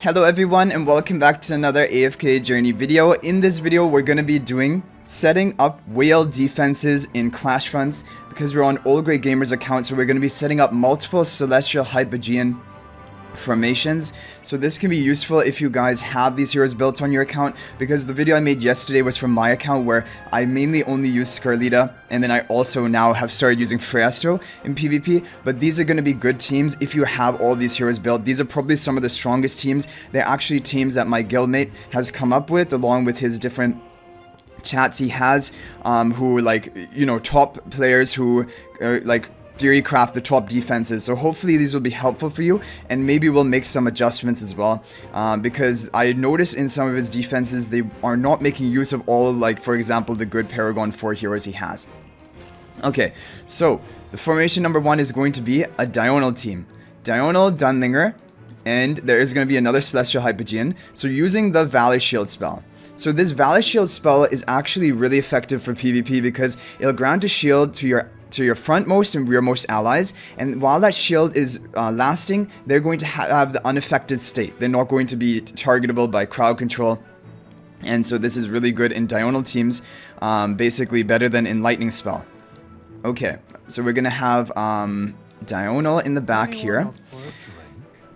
Hello everyone and welcome back to another AFK journey video. In this video we're going to be doing setting up whale defenses in CLASHFRONTS because we're on All Great Gamers account, so we're going to be setting up multiple celestial hypogean formations. So this can be useful if you guys have these heroes built on your account, because the video I made yesterday was from my account where I mainly only use Scarlita, and then I also now have started using Fresto in PvP. But these are going to be good teams if you have all these heroes built. These are probably some of the strongest teams. They're actually teams that my guildmate has come up with along with his different chats he has, who, like, you know, top players who like theory craft the top defenses. So hopefully these will be helpful for you, and maybe we'll make some adjustments as well, because I noticed in some of his defenses they are not making use of all, like, for example, the good Paragon 4 heroes he has. Okay, so the formation number 1 is going to be a diagonal team. Diagonal, Dunlinger, and there is going to be another Celestial Hypogean. So using the Valley Shield spell. So this Valley Shield spell is actually really effective for PvP because it'll grant a shield to your frontmost and rearmost allies, and while that shield is lasting, they're going to have the unaffected state. They're not going to be targetable by crowd control, and so this is really good in diagonal teams, basically better than in lightning spell. Okay, so we're gonna have diagonal in the back here.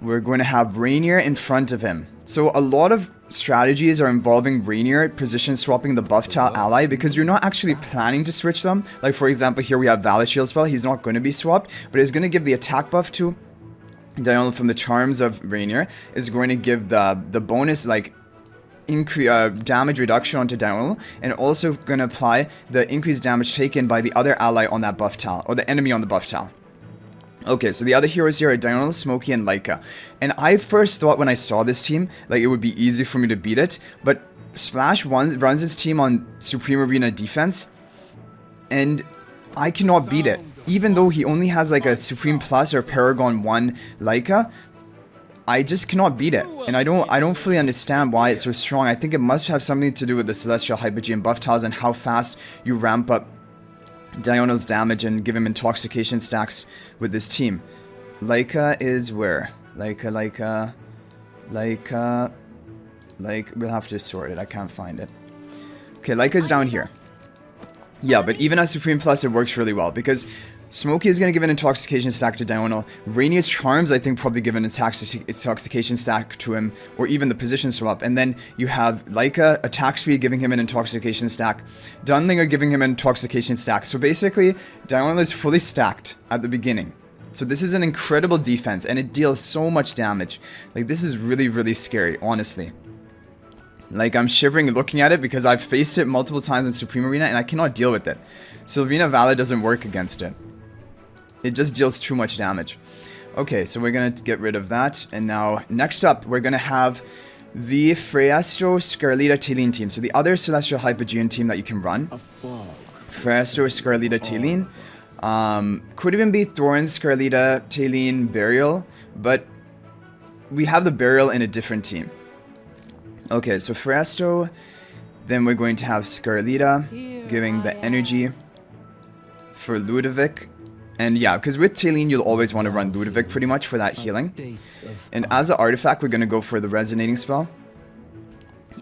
We're going to have Rainier in front of him. So a lot of strategies are involving Rainier position swapping the buff tile ally because you're not actually planning to switch them. Like, for example, here we have Valley Shield spell. He's not going to be swapped, but it's going to give the attack buff to Diagonal from the charms of Rainier. Is going to give the bonus, like, damage reduction onto Diagonal, and also going to apply the increased damage taken by the other ally on that buff tile, or the enemy on the buff tile. Okay, so the other heroes here are Diagonal, Smokey, and Leica. And I first thought when I saw this team, like, it would be easy for me to beat it. But Splash runs his team on Supreme Arena defense, and I cannot beat it. Even though he only has like a Supreme Plus or Paragon 1 Leica, I just cannot beat it. And I don't fully understand why it's so strong. I think it must have something to do with the Celestial Hypogean buff tiles and how fast you ramp up Diagonal's damage and give him intoxication stacks with this team. Leica is where? Leica, we'll have to sort it. I can't find it. Okay, Leica's down here. Yeah, but even as Supreme Plus, it works really well because Smokey is going to give an intoxication stack to Diagonal. Rainier's charms, I think, probably give an intoxication stack to him, or even the position swap. And then you have Leica, attack speed, giving him an intoxication stack. Dunlinger giving him an intoxication stack. So basically, Diagonal is fully stacked at the beginning. So this is an incredible defense, and it deals so much damage. Like, this is really, really scary, honestly. Like, I'm shivering looking at it because I've faced it multiple times in Supreme Arena, and I cannot deal with it. Sylvina Valor doesn't work against it. It just deals too much damage. Okay, so we're going to get rid of that. And now, next up, we're going to have the Fresto Scarlita Teline team. So the other Celestial Hypogean team that you can run. Fresto Scarlita Teline. Could even be Thorin Scarlita Teline Burial. But we have the Burial in a different team. Okay, so Fresto. Then we're going to have Scarlita giving the energy for Ludovic. And yeah, because with Teline, you'll always want to run Ludovic pretty much for that healing. And as an artifact, we're going to go for the Resonating spell.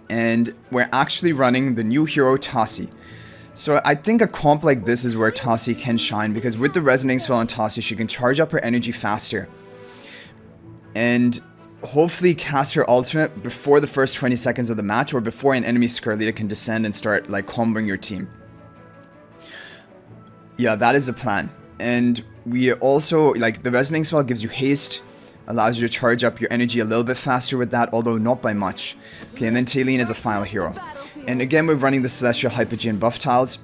And we're actually running the new hero, Tassi. So I think a comp like this is where Tassi can shine, because with the Resonating spell on Tassi, she can charge up her energy faster. And hopefully cast her ultimate before the first 20 seconds of the match, or before an enemy Scarlita can descend and start, like, comboing your team. Yeah, that is the plan. And we also, like, the Resonating spell gives you haste, allows you to charge up your energy a little bit faster with that, although not by much. Okay, and then Teline is a final hero. And again, we're running the Celestial Hypogean buff tiles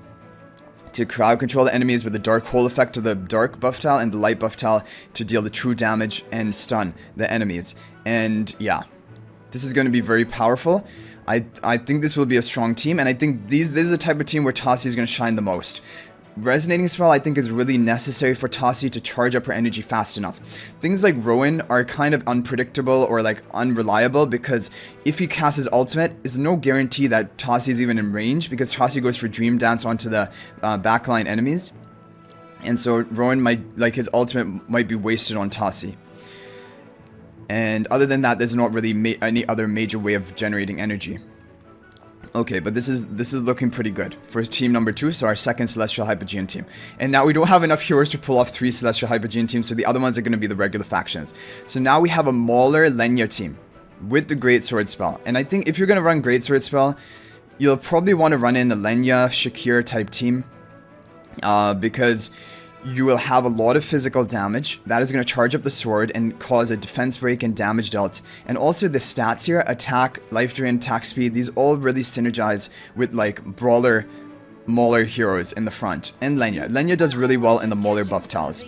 to crowd control the enemies with the Dark Hole effect of the Dark buff tile and the Light buff tile to deal the true damage and stun the enemies. And yeah, this is going to be very powerful. I think this will be a strong team, and I think this is the type of team where Tassi is going to shine the most. Resonating spell, I think, is really necessary for Tassi to charge up her energy fast enough. Things like Rowan are kind of unpredictable or, like, unreliable, because if he casts his ultimate, it's no guarantee that Tassi is even in range, because Tassi goes for Dream Dance onto the backline enemies. And so Rowan might, like, his ultimate might be wasted on Tassi. And other than that, there's not really any other major way of generating energy. Okay, but this is looking pretty good for team number 2, so our second Celestial Hypogean team. And now we don't have enough heroes to pull off 3 Celestial Hypogean teams, so the other ones are going to be the regular factions. So now we have a Mauler Lenya team with the Great Sword spell. And I think if you're going to run Great Sword spell, you'll probably want to run in a Lenya, Shakir type team. Because you will have a lot of physical damage. That is going to charge up the sword and cause a defense break and damage dealt. And also the stats here, attack, life drain, attack speed, these all really synergize with like Brawler, Mauler heroes in the front. And Lenya. Lenya does really well in the Mauler buff tiles,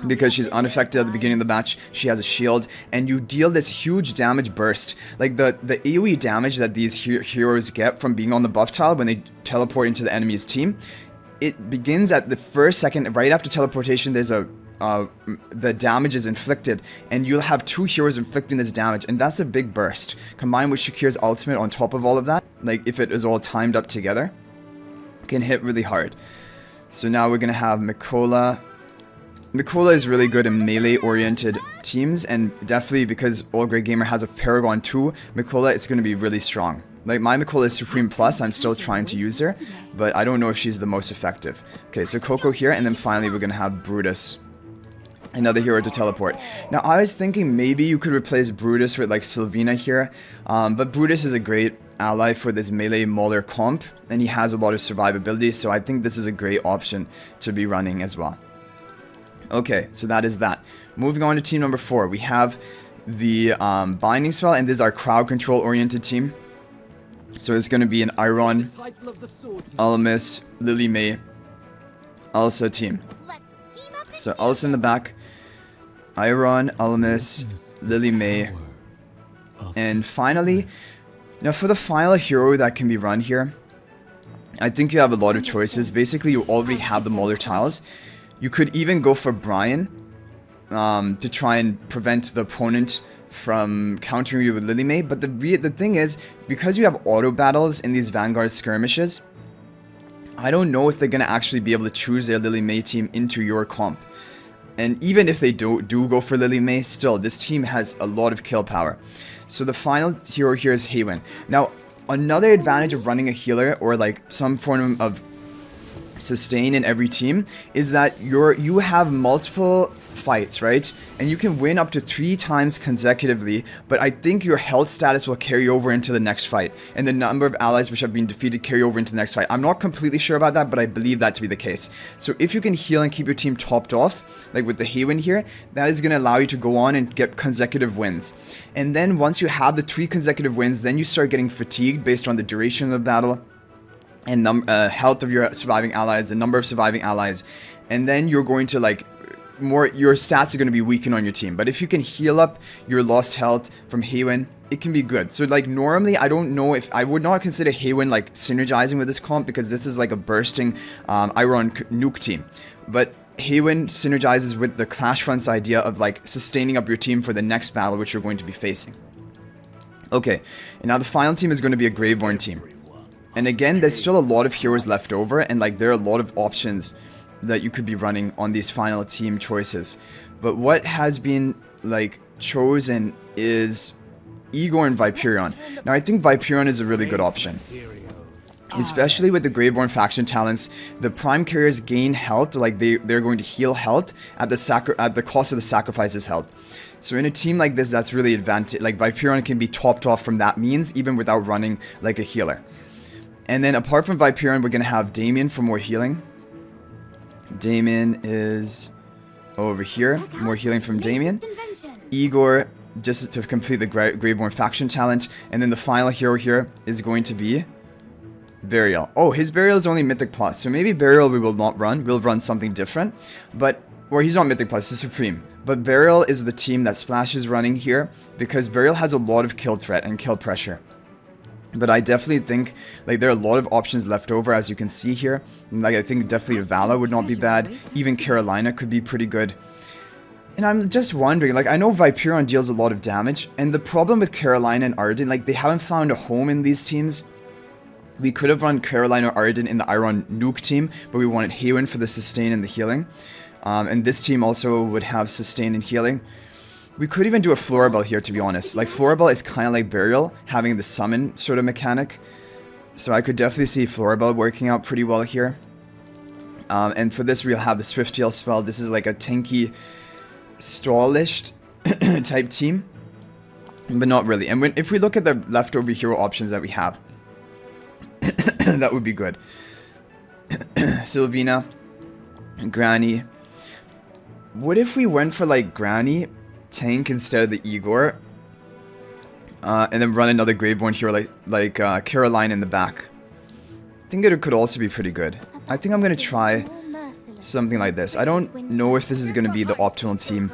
because she's unaffected at the beginning of the match, she has a shield, and you deal this huge damage burst. Like the AoE damage that these heroes get from being on the buff tile when they teleport into the enemy's team, it begins at the first second, right after teleportation. There's the damage is inflicted, and you'll have 2 heroes inflicting this damage, and that's a big burst. Combined with Shakir's ultimate on top of all of that, like if it is all timed up together, can hit really hard. So now we're gonna have Mikola. Mikola is really good in melee-oriented teams, and definitely because All Great Gamer has a Paragon 2, Mikola is going to be really strong. Like, my Mikola is Supreme Plus, I'm still trying to use her, but I don't know if she's the most effective. Okay, so Coco here, and then finally we're going to have Brutus. Another hero to teleport. Now, I was thinking maybe you could replace Brutus with, like, Sylvina here, but Brutus is a great ally for this melee Mauler comp, and he has a lot of survivability, so I think this is a great option to be running as well. Okay, so that is that. Moving on to team number 4, we have the Binding Spell, and this is our crowd control oriented team. So it's going to be an Iron, Almas, Lily May, Elsa team. So Elsa in the back, Iron, Almas, Lily May, and finally, now for the final hero that can be run here, I think you have a lot of choices. Basically, you already have the Mauler tiles. You could even go for Brian to try and prevent the opponent from countering you with Lily May. But the thing is, because you have auto battles in these Vanguard skirmishes, I don't know if they're going to actually be able to choose their Lily May team into your comp. And even if they do go for Lily May, still, this team has a lot of kill power. So the final hero here is Haywin. Now, another advantage of running a healer or like some form of sustain in every team is that you have multiple fights, right? And you can win up to 3 times consecutively, but I think your health status will carry over into the next fight, and the number of allies which have been defeated carry over into the next fight. I'm not completely sure about that, but I believe that to be the case. So if you can heal and keep your team topped off, like with the Haywin here, that is going to allow you to go on and get consecutive wins. And then once you have the 3 consecutive wins, then you start getting fatigued based on the duration of the battle and health of your surviving allies, the number of surviving allies, and then you're going to like your stats are going to be weakened on your team. But if you can heal up your lost health from Haywin, it can be good. So like normally I don't know if I would not consider Haywin like synergizing with this comp, because this is like a bursting Iron nuke team, but Haywin synergizes with the CLASHFRONTS idea of like sustaining up your team for the next battle which you're going to be facing. Okay, and now the final team is going to be a Graveborn team. And again, there's still a lot of heroes left over, and like there are a lot of options that you could be running on these final team choices. But what has been like chosen is Igor and Viperion. Now I think Viperion is a really good option, especially with the Graveborn faction talents. The prime carriers gain health, like they're going to heal health at the cost of the sacrifice's health. So in a team like this, that's really advantage. Like Viperion can be topped off from that means, even without running like a healer. And then apart from Viperion, we're going to have Damien for more healing. Damien is over here. More healing from Damien. Igor, just to complete the Graveborn faction talent. And then the final hero here is going to be Burial. Oh, his Burial is only Mythic Plus. So maybe Burial we will not run. We'll run something different. Or he's not Mythic Plus, he's Supreme. But Burial is the team that Splash is running here, because Burial has a lot of kill threat and kill pressure. But I definitely think like there are a lot of options left over, as you can see here. Like I think definitely Vala would not be bad. Even Carolina could be pretty good. And I'm just wondering, like I know Viperion deals a lot of damage, and the problem with Carolina and Arden, like they haven't found a home in these teams. We could have run Carolina or Arden in the Iron Nuke team, but we wanted Haywin for the sustain and the healing. And this team also would have sustain and healing. We could even do a Floribel here, to be honest. Like, Floribel is kind of like Burial, having the summon sort of mechanic. So I could definitely see Floribel working out pretty well here. And for this, we'll have the Swift Heal spell. This is like a tanky, stallish type team. But not really. And if we look at the leftover hero options that we have, that would be good. Sylvina, Granny. What if we went for like Granny, tank instead of the Igor, and then run another Graveborn hero like Caroline in the back? I think it could also be pretty good. I think I'm gonna try something like this. I don't know if this is gonna be the optimal team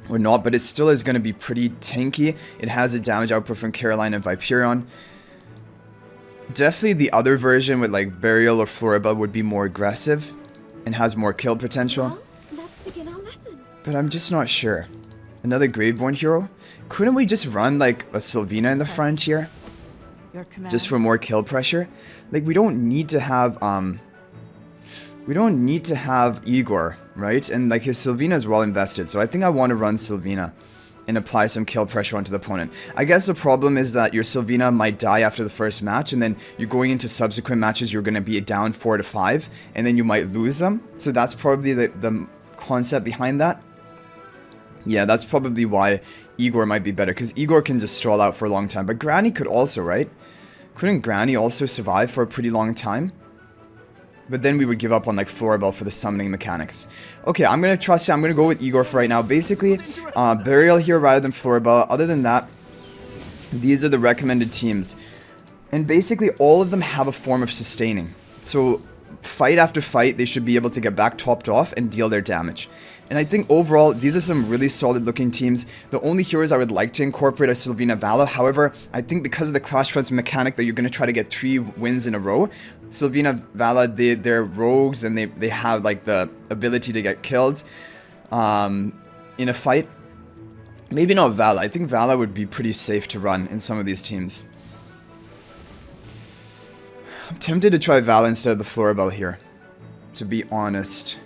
or not, but it still is gonna be pretty tanky. It has a damage output from Caroline and Viperion. Definitely the other version with like Burial or Floribel would be more aggressive and has more kill potential. But I'm just not sure. Another Graveborn hero? Couldn't we just run like a Sylvina in the front here? Just for more kill pressure? Like, we don't need to have Igor, right? And like his Sylvina is well invested, so I think I want to run Sylvina and apply some kill pressure onto the opponent. I guess the problem is that your Sylvina might die after the first match, and then you're going into subsequent matches, you're going to be down 4 to 5, and then you might lose them. So that's probably the concept behind that. Yeah, that's probably why Igor might be better, because Igor can just stall out for a long time. But Granny could also, right? Couldn't Granny also survive for a pretty long time? But then we would give up on like Floribel for the summoning mechanics. Okay, I'm going to trust you. I'm going to go with Igor for right now. Basically, Burial here rather than Floribel. Other than that, these are the recommended teams. And basically, all of them have a form of sustaining. So, fight after fight, they should be able to get back topped off and deal their damage. And I think overall, these are some really solid looking teams. The only heroes I would like to incorporate are Sylvina, Vala. However, I think because of the CLASHFRONTS mechanic that you're going to try to get 3 wins in a row, Sylvina, Vala, they're rogues and they have like the ability to get killed in a fight. Maybe not Vala. I think Vala would be pretty safe to run in some of these teams. I'm tempted to try Vala instead of the Floribel here, to be honest.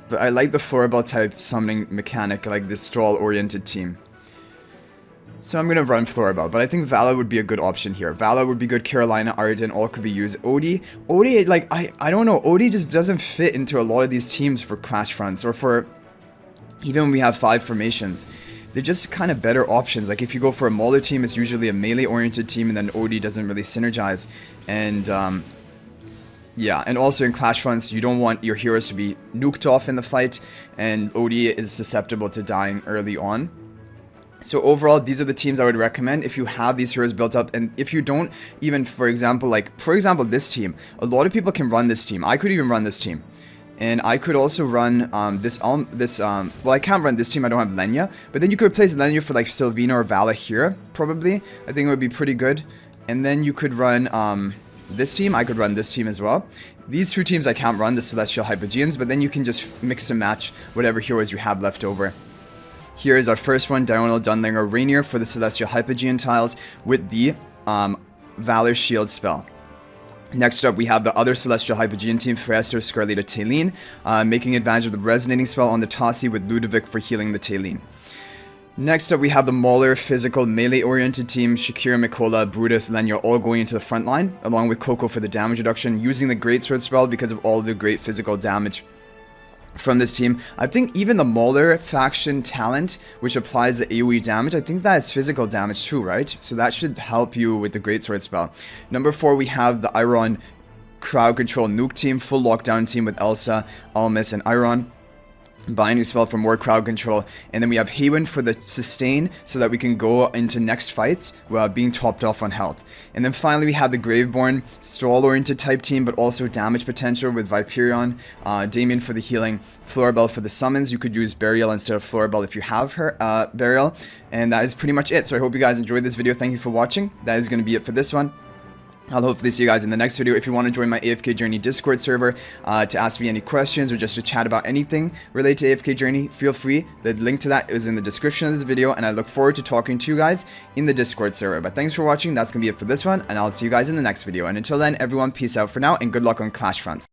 But I like the Floribel type summoning mechanic, like this stall-oriented team. So I'm going to run Floribel, but I think Vala would be a good option here. Vala would be good, Carolina, Arden, all could be used. Odie, like, I don't know, Odie just doesn't fit into a lot of these teams for CLASHFRONTS, or for, even when we have 5 formations. They're just kind of better options. Like, if you go for a Mauler team, it's usually a melee-oriented team, and then Odie doesn't really synergize. And, yeah, and also in CLASHFRONTS, you don't want your heroes to be nuked off in the fight, and Odie is susceptible to dying early on. So overall, these are the teams I would recommend if you have these heroes built up, and if you don't, even for example, this team, a lot of people can run this team. I could even run this team. And I could also run well, I can't run this team, I don't have Lenya, but then you could replace Lenya for like Sylvina or Vala here, probably. I think it would be pretty good. And then you could run this team, I could run this team as well. These 2 teams I can't run, the Celestial Hypogeans, but then you can just mix and match whatever heroes you have left over. Here is our first one, Diurnal Dunlinger Rainier for the Celestial Hypogean tiles with the Valor Shield spell. Next up, we have the other Celestial Hypogean team, Phrastor, Scarlita, Taline, making advantage of the Resonating spell on the Tassi with Ludovic for healing the Taline. Next up, we have the Mauler physical melee-oriented team, Shakira, Mikola, Brutus, Lenya, all going into the front line, along with Coco for the damage reduction, using the Greatsword spell because of all the great physical damage from this team. I think even the Mauler faction talent, which applies the AoE damage, I think that is physical damage too, right? So that should help you with the Greatsword spell. Number 4, we have the Iron Crowd Control Nuke team, full lockdown team with Elsa, Almis, and Iron. Binding spell for more crowd control, and then we have Haven for the sustain so that we can go into next fights while being topped off on health. And then finally we have the Graveborn stall oriented type team, but also damage potential with Viperion, Damien for the healing, Floribel for the summons. You could use Burial instead of Floribel if you have her Burial, and that is pretty much it. So I hope you guys enjoyed this video. Thank you for watching. That is going to be it for this one. I'll hopefully see you guys in the next video. If you want to join my AFK Journey Discord server to ask me any questions or just to chat about anything related to AFK Journey, feel free. The link to that is in the description of this video, and I look forward to talking to you guys in the Discord server. But thanks for watching. That's going to be it for this one, and I'll see you guys in the next video. And until then, everyone, peace out for now, and good luck on CLASHFRONTS.